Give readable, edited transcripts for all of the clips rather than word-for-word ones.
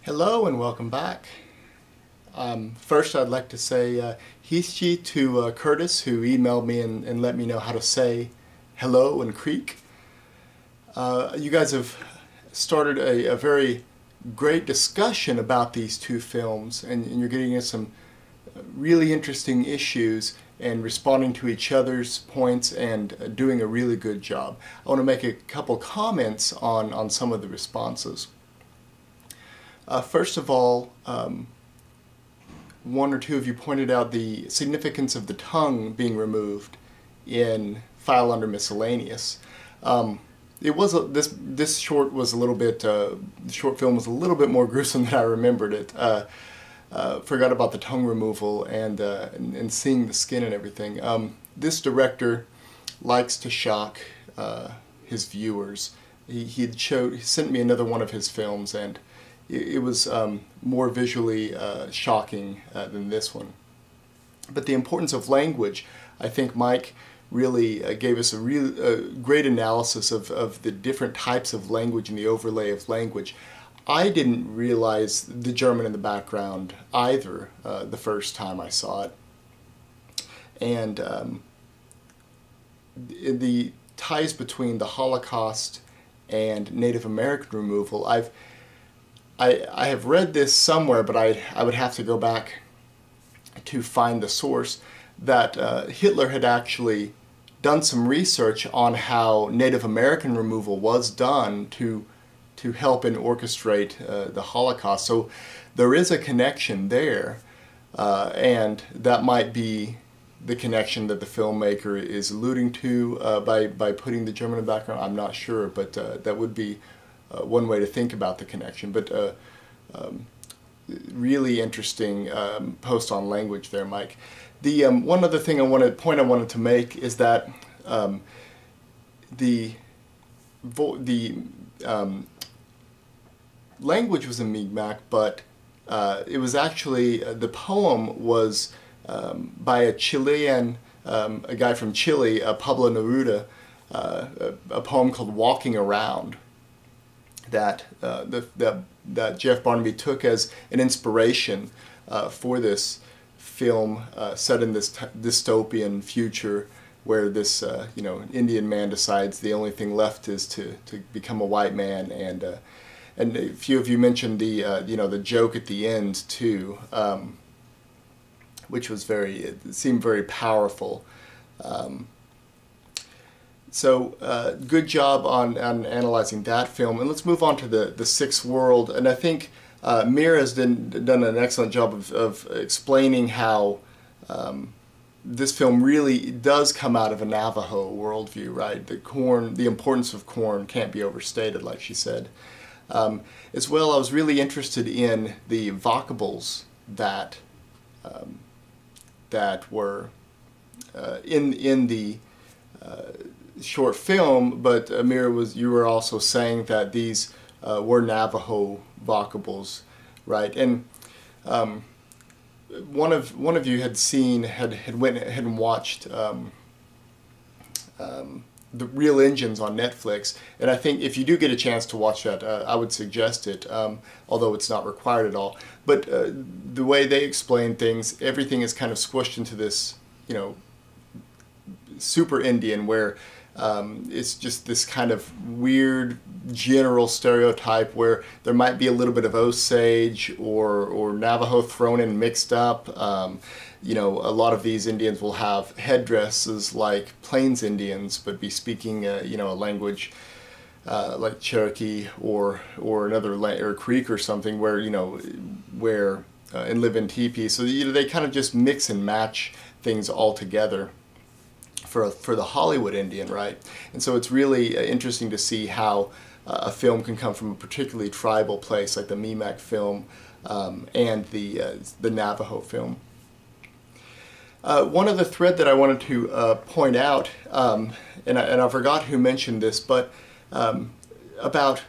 Hello and welcome back. First, I'd like to say Hishi to Curtis, who emailed me and let me know how to say hello in Creek. You guys have started a very great discussion about these two films, and you're getting into some really interesting issues and responding to each other's points and doing a really good job. I want to make a couple comments on some of the responses. First of all, one or two of you pointed out the significance of the tongue being removed in File Under Miscellaneous. It was this short was a little bit the short film was a little bit more gruesome than I remembered it. Forgot about the tongue removal and seeing the skin and everything. This director likes to shock his viewers. He sent me another one of his films, and it was more visually shocking than this one. But the importance of language, I think Mike really gave us a great analysis of the different types of language and the overlay of language. I didn't realize the German in the background either the first time I saw it. And the ties between the Holocaust and Native American removal, I have read this somewhere, but I would have to go back to find the source, that Hitler had actually done some research on how Native American removal was done to help and orchestrate the Holocaust. So there is a connection there, and that might be the connection that the filmmaker is alluding to by putting the German in the background. I'm not sure, but that would be one way to think about the connection. But really interesting post on language there, Mike. The one other thing I wanted to make is that the language was in Mi'kmaq, but it was actually the poem was by a Chilean, a guy from Chile, Pablo Neruda, a poem called "Walking Around," that that Jeff Barnaby took as an inspiration for this film set in this dystopian future where this Indian man decides the only thing left is to become a white man, and a few of you mentioned the the joke at the end too, which was it seemed very powerful. So good job on analyzing that film, and let's move on to the Sixth World. And I think Mira has done an excellent job of explaining how this film really does come out of a Navajo worldview, right? The importance of corn can't be overstated, like she said. As well, I was really interested in the vocables that were in the short film, but Amira, you were also saying that these were Navajo vocables, right? And one of you had went ahead and watched the Real Engines on Netflix, and I think if you do get a chance to watch that, I would suggest it, although it's not required at all. But the way they explain things, everything is kind of squished into this, super Indian, where it's just this kind of weird general stereotype where there might be a little bit of Osage or Navajo thrown in mixed up. A lot of these Indians will have headdresses like Plains Indians, but be speaking a language like Cherokee or another or Creek or something, where and live in teepees. So they kind of just mix and match things all together for the Hollywood Indian, right? And so it's really interesting to see how a film can come from a particularly tribal place like the Mi'kmaq film and the Navajo film. One other thread that I wanted to point out, and I forgot who mentioned this, but about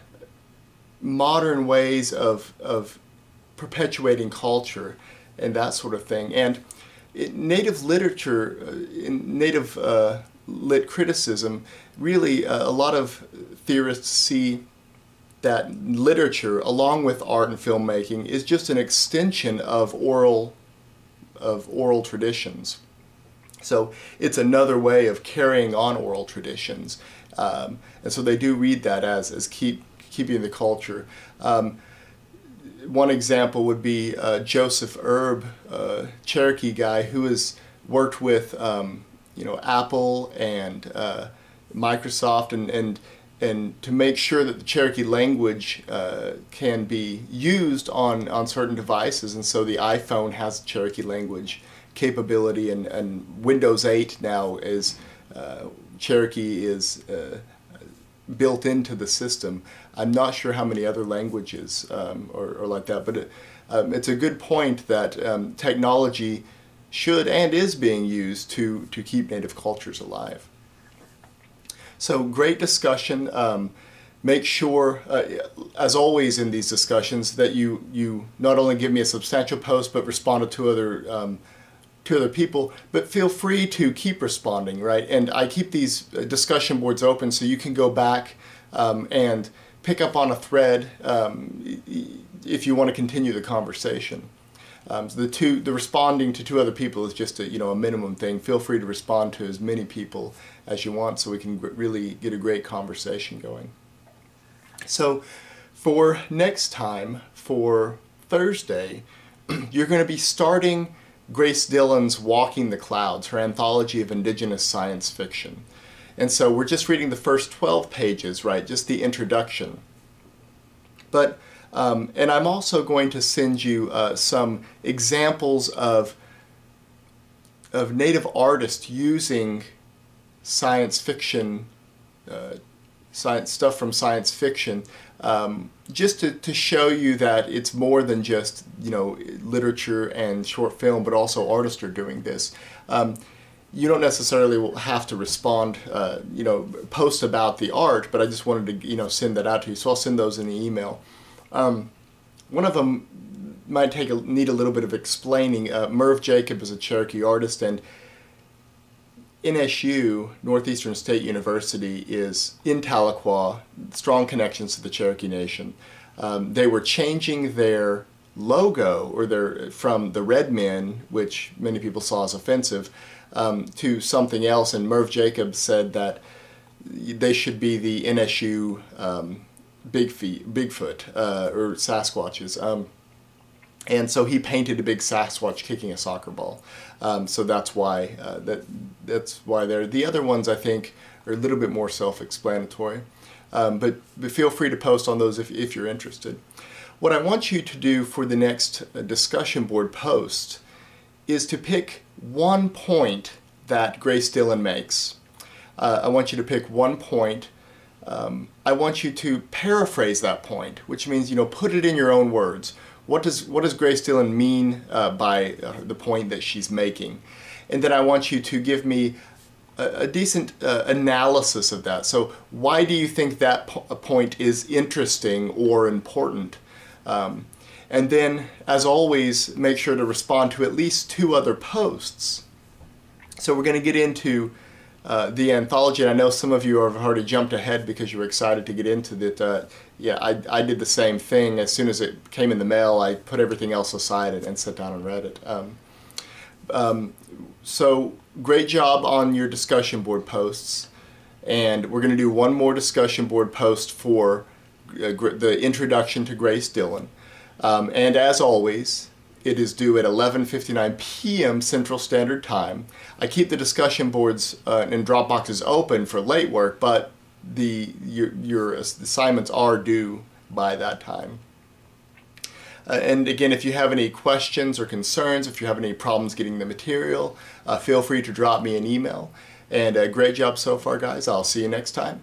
modern ways of perpetuating culture and that sort of thing. And Native literature, in Native lit criticism, really a lot of theorists see that literature, along with art and filmmaking, is just an extension of oral traditions. So it's another way of carrying on oral traditions. And so they do read that as keeping the culture. One example would be Joseph Erb, a Cherokee guy who has worked with Apple and Microsoft and to make sure that the Cherokee language can be used on certain devices. And so the iPhone has Cherokee language capability, and Windows 8 now is Cherokee is built into the system. I'm not sure how many other languages are like that, but it's a good point that technology should and is being used to keep Native cultures alive. So great discussion. Make sure, as always in these discussions, that you not only give me a substantial post, but responded to other people, but feel free to keep responding, right? And I keep these discussion boards open so you can go back and pick up on a thread if you want to continue the conversation. The responding to 2 other people is just a minimum thing. Feel free to respond to as many people as you want so we can really get a great conversation going. So for next time, for Thursday, you're going to be starting Grace Dillon's Walking the Clouds, her anthology of indigenous science fiction. And so we're just reading the first 12 pages, right? Just the introduction. But and I'm also going to send you some examples of Native artists using science fiction, stuff from science fiction, just to show you that it's more than just literature and short film, but also artists are doing this. You don't necessarily have to respond, post about the art, but I just wanted to send that out to you. So I'll send those in the email. One of them might need a little bit of explaining. Merv Jacob is a Cherokee artist, and NSU, Northeastern State University, is in Tahlequah, strong connections to the Cherokee Nation. They were changing their logo, or from the Red Men, which many people saw as offensive, to something else, and Merv Jacob said that they should be the NSU Bigfoot, or Sasquatches. And so he painted a big Sasquatch kicking a soccer ball. So that's why that's why they're. The other ones, I think, are a little bit more self-explanatory. But feel free to post on those if you're interested. What I want you to do for the next discussion board post is to pick one point that Grace Dillon makes. I want you to pick one point. I want you to paraphrase that point, which means put it in your own words. What does Grace Dillon mean by the point that she's making? And then I want you to give me a decent analysis of that. So why do you think that point is interesting or important? And then, as always, make sure to respond to at least 2 other posts. So we're going to get into the anthology, and I know some of you have already jumped ahead because you were excited to get into that. Yeah, I did the same thing. As soon as it came in the mail, I put everything else aside and sat down and read it. So great job on your discussion board posts, and we're going to do one more discussion board post for the introduction to Grace Dillon. And as always, it is due at 11:59 p.m. Central Standard Time. I keep the discussion boards and Dropboxes open for late work, but your assignments are due by that time. And again, if you have any questions or concerns, if you have any problems getting the material, feel free to drop me an email. And great job so far, guys. I'll see you next time.